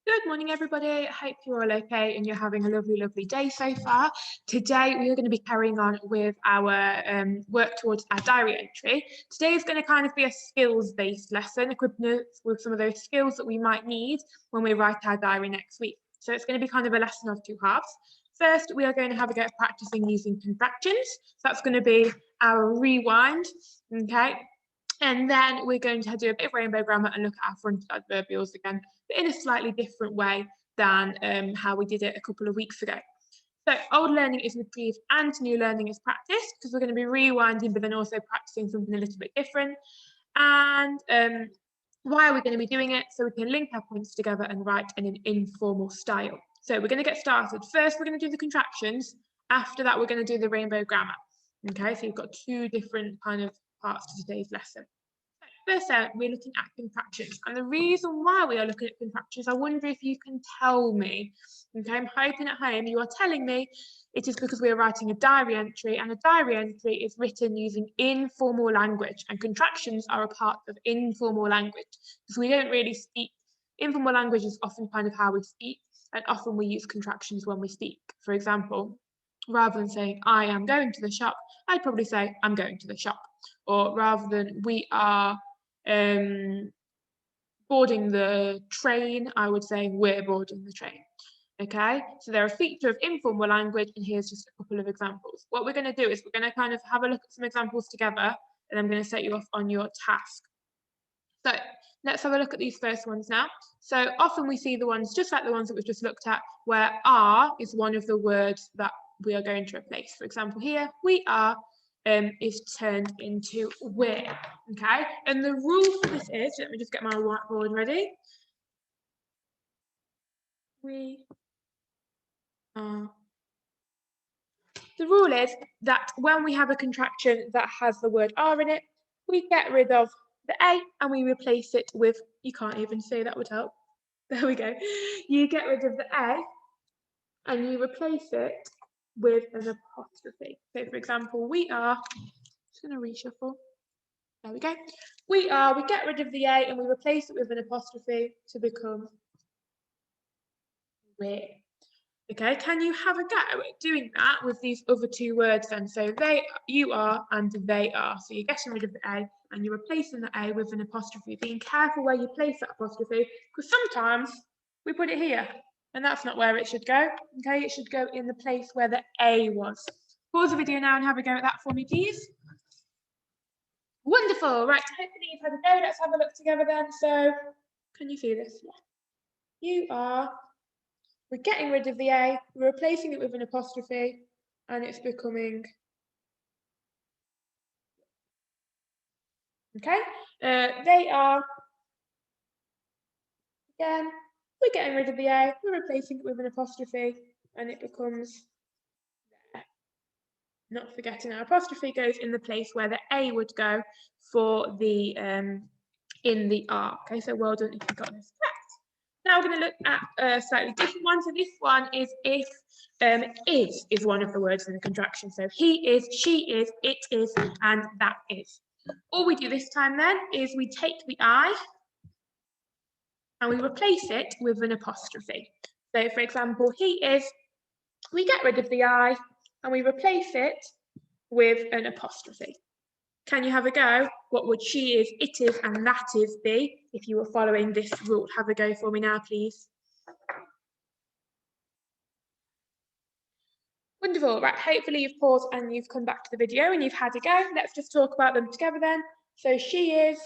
Good morning, everybody. I hope you're all okay and you're having a lovely day so far. Today, we are going to be carrying on with our work towards our diary entry. Today is going to kind of be a skills-based lesson, equipping us with some of those skills that we might need when we write our diary next week. So it's going to be kind of a lesson of two halves. First, we are going to have a go at practicing using contractions. So that's going to be our rewind, okay? And then we're going to do a bit of rainbow grammar and look at our fronted adverbials again, but in a slightly different way than how we did it a couple of weeks ago. So old learning is retrieved and new learning is practiced, because we're going to be rewinding, but then also practicing something a little bit different. And why are we going to be doing it? So we can link our points together and write in an informal style. So we're going to get started. First, we're going to do the contractions. After that, we're going to do the rainbow grammar. Okay, so you've got two different kind of parts to today's lesson. First out, we're looking at contractions, and the reason why we are looking at contractions, I wonder if you can tell me. Okay, I'm hoping at home you are telling me it is because we are writing a diary entry, and a diary entry is written using informal language, and contractions are a part of informal language because we don't really speak. Informal language is often kind of how we speak, and often we use contractions when we speak. For example, rather than saying I am going to the shop, I'd probably say I'm going to the shop. Or rather than we are boarding the train, I would say we're boarding the train. Okay, so they're a feature of informal language, and here's just a couple of examples. What we're going to do is we're going to kind of have a look at some examples together, and I'm going to set you off on your task. So let's have a look at these first ones now. So often we see the ones just like the ones that we've just looked at, where are is one of the words that we are going to replace. For example, here, we are is turned into we're, okay? And the rule for this is, let me just get my whiteboard ready. We are. The rule is that when we have a contraction that has the word are in it, we get rid of the A and we replace it with, you can't even say that would help. There we go. You get rid of the A and you replace it with an apostrophe. So for example, we are, just going to reshuffle. There we go. We get rid of the A and we replace it with an apostrophe to become we're. Okay, can you have a go at doing that with these other two words then? So they, you are, and they are. So you're getting rid of the A and you're replacing the A with an apostrophe. Being careful where you place that apostrophe, because sometimes we put it here and that's not where it should go. Okay, it should go in the place where the A was. Pause the video now and have a go at that for me, please. Wonderful, right, hopefully you've had a go. Let's have a look together then. So, can you see this? Yeah. You are, we're getting rid of the A, we're replacing it with an apostrophe, and it's becoming, okay? They are, again, we're getting rid of the A, we're replacing it with an apostrophe, and it becomes there. Not forgetting our apostrophe goes in the place where the A would go for the, in the R. Okay, so well done if you got this correct. Now we're going to look at a slightly different one. So this one is if is one of the words in the contraction. So he is, she is, it is, and that is. All we do this time then is we take the I and we replace it with an apostrophe. So for example, he is, we get rid of the I and we replace it with an apostrophe. Can you have a go? What would she is, it is, and that is be if you were following this rule? Have a go for me now, please. Wonderful, right, hopefully you've paused and you've come back to the video and you've had a go. Let's just talk about them together then. So she is,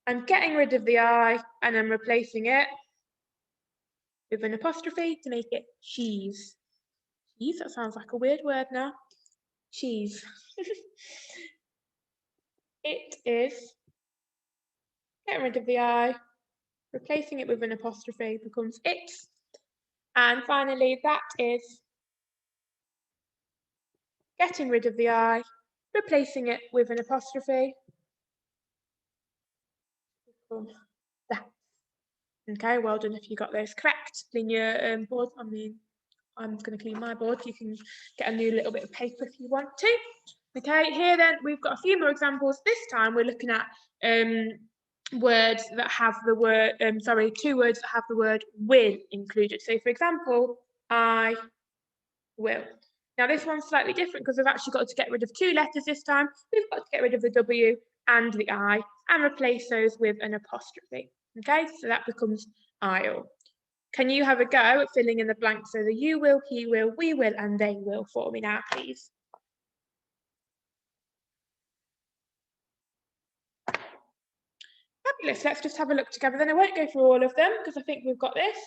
I'm getting rid of the I and I'm replacing it with an apostrophe to make it cheese. Cheese, that sounds like a weird word now. Cheese. It is, getting rid of the I, replacing it with an apostrophe becomes it. And finally, that is, getting rid of the I, replacing it with an apostrophe. That. Okay, well done if you got those correct. Clean your board. I mean, I'm going to clean my board. You can get a new little bit of paper if you want to. Okay, here then we've got a few more examples. This time we're looking at words that have the word, two words that have the word will included. So for example, I will. Now this one's slightly different because we've actually got to get rid of 2 letters this time. We've got to get rid of the W and the I and replace those with an apostrophe. Okay, so that becomes I'll. Can you have a go at filling in the blanks? So the you will, he will, we will, and they will for me now, please. Fabulous. Let's just have a look together. Then I won't go through all of them because I think we've got this.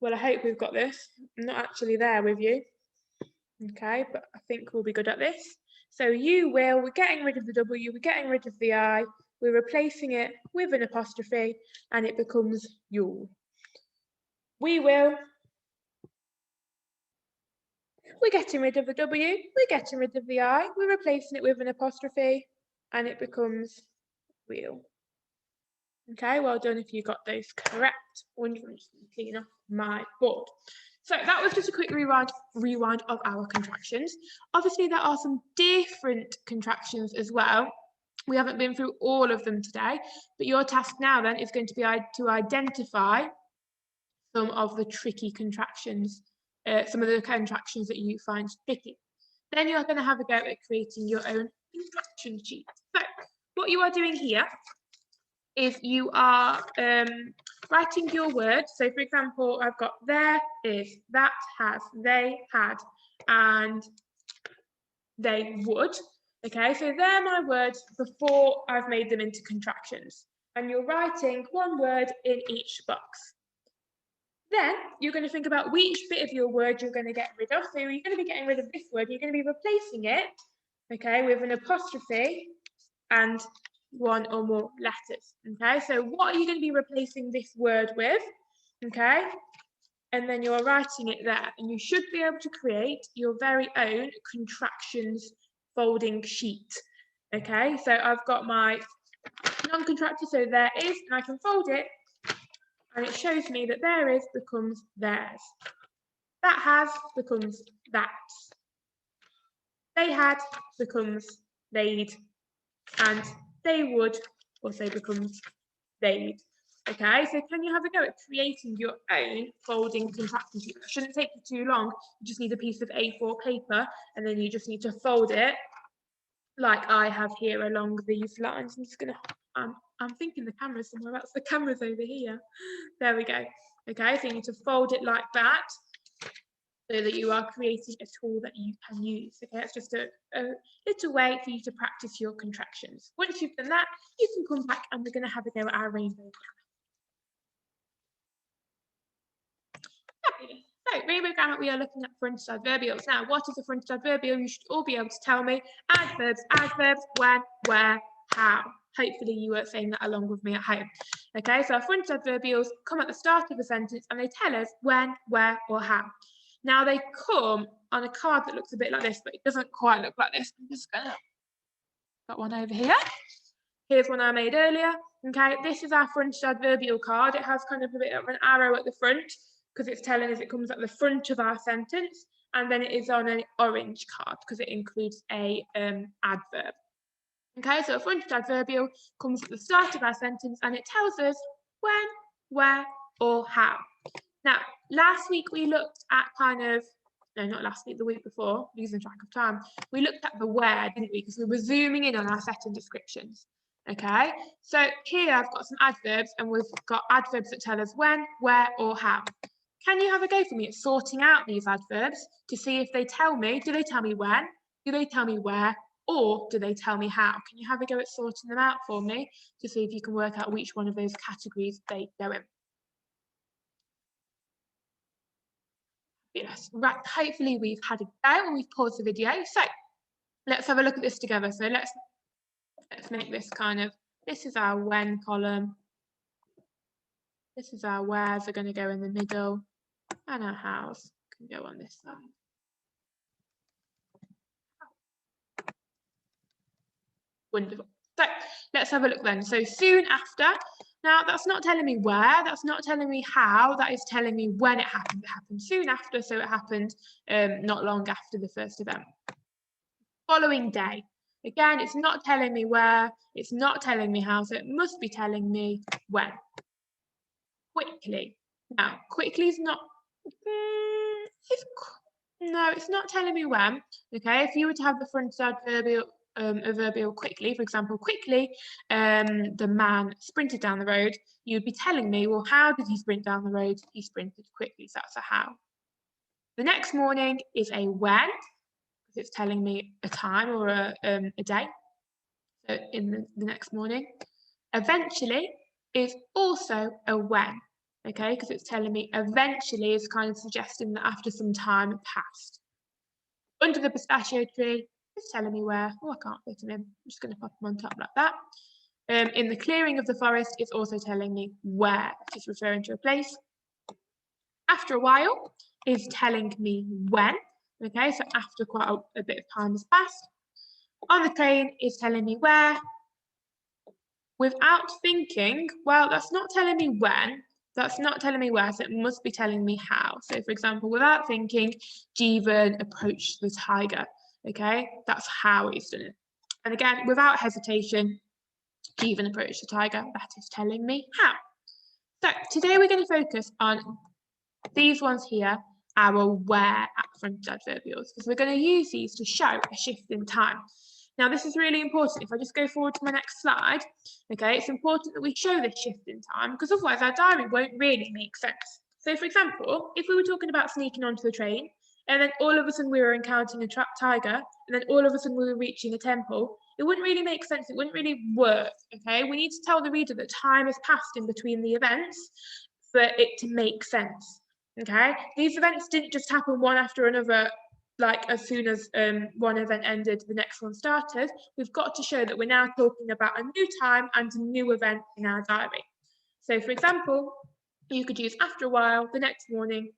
Well, I hope we've got this. I'm not actually there with you. Okay, but I think we'll be good at this. So you will, we're getting rid of the W, we're getting rid of the I, we're replacing it with an apostrophe, and it becomes you'll. We will. We're getting rid of the W, we're getting rid of the I, we're replacing it with an apostrophe, and it becomes will. Okay, well done if you got those correct. I'm just going to clean up my board. So that was just a quick rewind of our contractions. Obviously, there are some different contractions as well. We haven't been through all of them today, but your task now then is going to be to identify some of the tricky contractions, some of the contractions that you find tricky. Then you're going to have a go at creating your own instruction sheet. So what you are doing here is you are writing your words. So for example, I've got there is, that has, they had, and they would. Okay, so they're my words before I've made them into contractions. And you're writing one word in each box. Then you're going to think about which bit of your word you're going to get rid of. So you're going to be getting rid of this word. You're going to be replacing it, okay, with an apostrophe and one or more letters. Okay, so what are you going to be replacing this word with? Okay, and then you're writing it there, and you should be able to create your very own contractions folding sheet. Okay, so I've got my non-contracted, so there is, and I can fold it, and it shows me that there is becomes theirs. That has becomes that. They had becomes they'd, and they would also becomes they'd. Okay, so can you have a go at creating your own folding contraction sheet? It shouldn't take you too long. You just need a piece of A4 paper, and then you just need to fold it like I have here along these lines. I'm just gonna, I'm thinking the camera's somewhere else. The camera's over here. There we go. Okay, so you need to fold it like that, so that you are creating a tool that you can use. Okay, it's just a little way for you to practice your contractions. Once you've done that, you can come back and we're going to have a go at our rainbow grammar. Fabulous. So, rainbow grammar, we are looking at fronted adverbials. Now, what is a fronted adverbial? You should all be able to tell me. Adverbs, when, where, how. Hopefully you were saying that along with me at home. Okay, so our fronted adverbials come at the start of a sentence and they tell us when, where, or how. Now they come on a card that looks a bit like this, but it doesn't quite look like this. I'm just gonna, got one over here. Here's one I made earlier. Okay, this is our fronted adverbial card. It has kind of a bit of an arrow at the front because it's telling us it comes at the front of our sentence, and then it is on an orange card because it includes a adverb. Okay, so a fronted adverbial comes at the start of our sentence and it tells us when, where, or how. Now, last week we looked at no, not last week, the week before, losing track of time. We looked at the where, didn't we? Because we were zooming in on our setting descriptions. Okay, so here I've got some adverbs and we've got adverbs that tell us when, where, or how. Can you have a go for me at sorting out these adverbs to see if they tell me, do they tell me when, do they tell me where, or do they tell me how? Can you have a go at sorting them out for me to see if you can work out which one of those categories they go in? Yes, right, hopefully we've had a go and we've paused the video. So let's have a look at this together. So let's make this kind of, this is our when column. This is our wheres are going to go in the middle, and our hows can go on this side. Wonderful. So let's have a look then. So soon after, now that's not telling me where, that's not telling me how, that is telling me when it happened. It happened soon after, so it happened not long after the first event. Following day. Again, it's not telling me where, it's not telling me how, so it must be telling me when. Quickly. Now, quickly is not, no, it's not telling me when. Okay, if you were to have the front adverbial quickly, for example, quickly, the man sprinted down the road, you'd be telling me, well, how did he sprint down the road? He sprinted quickly, so that's a how. The next morning is a when, because it's telling me a time or a day. So in the next morning. Eventually is also a when, okay, because it's telling me eventually is kind of suggesting that after some time passed. Under the pistachio tree, it's telling me where. Oh, I can't fit him in. I'm just going to pop him on top like that. In the clearing of the forest, it's also telling me where. It's referring to a place. After a while is telling me when. Okay, so after quite a bit of time has passed. On the train is telling me where. Without thinking, well, that's not telling me when, that's not telling me where, so it must be telling me how. So for example, without thinking, Jeevan approached the tiger, okay? That's how he's done it. And again, without hesitation, Jeevan approached the tiger, that is telling me how. So today we're going to focus on these ones here, our where front adverbials, because we're going to use these to show a shift in time. Now, this is really important. If I just go forward to my next slide, okay, it's important that we show this shift in time because otherwise our diary won't really make sense. So, for example, if we were talking about sneaking onto the train and then all of a sudden we were encountering a trapped tiger and then all of a sudden we were reaching a temple, it wouldn't really make sense. It wouldn't really work, okay? We need to tell the reader that time has passed in between the events for it to make sense, okay? These events didn't just happen one after another, like as soon as one event ended, the next one started. We've got to show that we're now talking about a new time and a new event in our diary. So for example, you could use after a while, the next morning,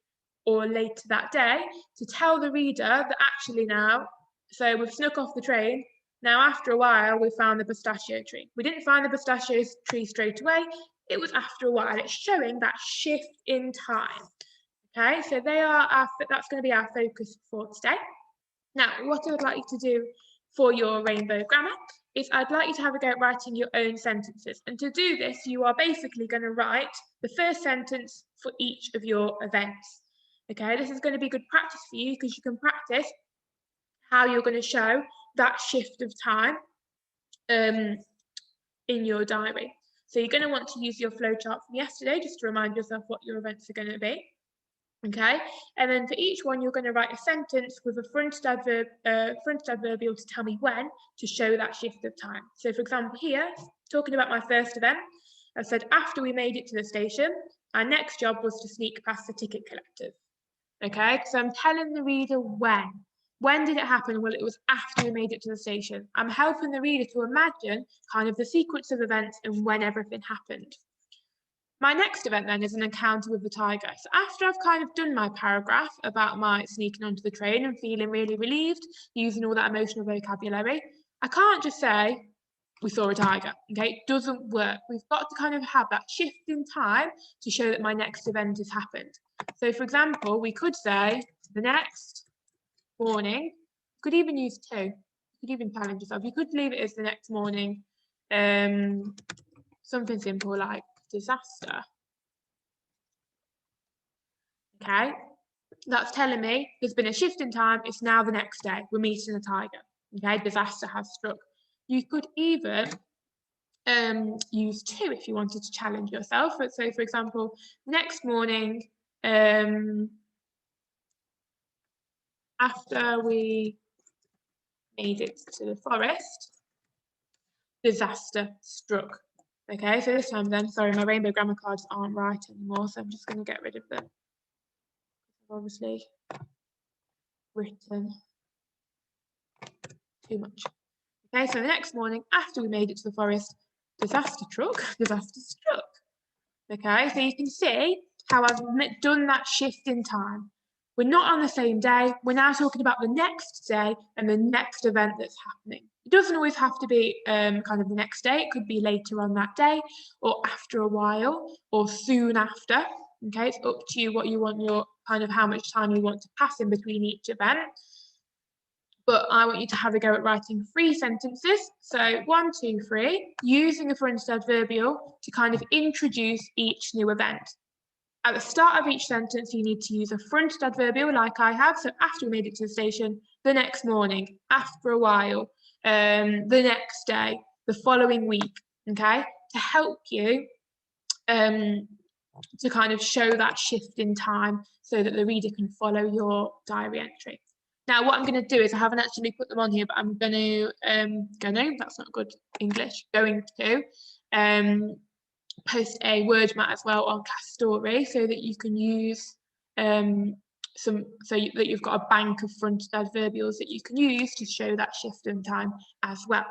or later that day to tell the reader that actually now, so we've snuck off the train, now after a while we found the pistachio tree. We didn't find the pistachio tree straight away, it was after a while. It's showing that shift in time. Okay, so that's going to be our focus for today. Now, what I would like you to do for your rainbow grammar is I'd like you to have a go at writing your own sentences. And to do this, you are basically going to write the first sentence for each of your events. Okay, this is going to be good practice for you because you can practice how you're going to show that shift of time in your diary. So you're going to want to use your flowchart from yesterday just to remind yourself what your events are going to be. Okay, and then for each one, you're going to write a sentence with a front adverbial to tell me when to show that shift of time. So for example, here, talking about my first event, I said, after we made it to the station, our next job was to sneak past the ticket collectors. Okay, so I'm telling the reader when. When did it happen? Well, it was after we made it to the station. I'm helping the reader to imagine kind of the sequence of events and when everything happened. My next event then is an encounter with the tiger. So after I've kind of done my paragraph about my sneaking onto the train and feeling really relieved, using all that emotional vocabulary, I can't just say, we saw a tiger, okay? It doesn't work. We've got to kind of have that shift in time to show that my next event has happened. So for example, we could say, the next morning, you could even use two. You could even challenge yourself. You could leave it as the next morning, something simple like, disaster. Okay, that's telling me there's been a shift in time. It's now the next day. We're meeting a tiger. Okay, disaster has struck. You could even use two if you wanted to challenge yourself. So, for example, next morning, after we made it to the forest, disaster struck. Okay, so this time then, sorry, my rainbow grammar cards aren't right anymore, so I'm just going to get rid of them. I've obviously written too much. Okay, so the next morning, after we made it to the forest, disaster struck. Okay, so you can see how I've done that shift in time. We're not on the same day. We're now talking about the next day and the next event that's happening. It doesn't always have to be kind of the next day. It could be later on that day or after a while or soon after. Okay, it's up to you what you want your kind of how much time you want to pass in between each event. but I want you to have a go at writing 3 sentences. So 1, 2, 3, using a fronted adverbial to kind of introduce each new event. At the start of each sentence, you need to use a fronted adverbial like I have. So after we made it to the station, the next morning, after a while, the next day, the following week, okay? To help you to kind of show that shift in time so that the reader can follow your diary entry. Now, what I'm going to do is, I haven't actually put them on here, but I'm going to, that's not good English, going to post a word mat as well on Class Story so that you can use that you've got a bank of fronted adverbials that you can use to show that shift in time as well.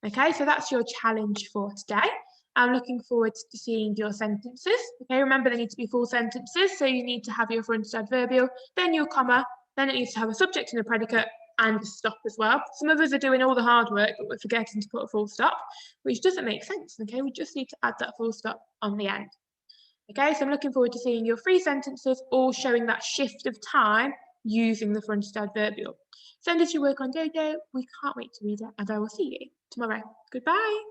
Okay, so that's your challenge for today. I'm looking forward to seeing your sentences. Okay, remember they need to be full sentences, so you need to have your fronted adverbial, then your comma, then it needs to have a subject and a predicate and a stop as well. Some of us are doing all the hard work, but we're forgetting to put a full stop, which doesn't make sense. Okay, we just need to add that full stop on the end. Okay, so I'm looking forward to seeing your 3 sentences all showing that shift of time using the fronted adverbial. Send us your work on Dodo. We can't wait to read it, and I will see you tomorrow. Goodbye.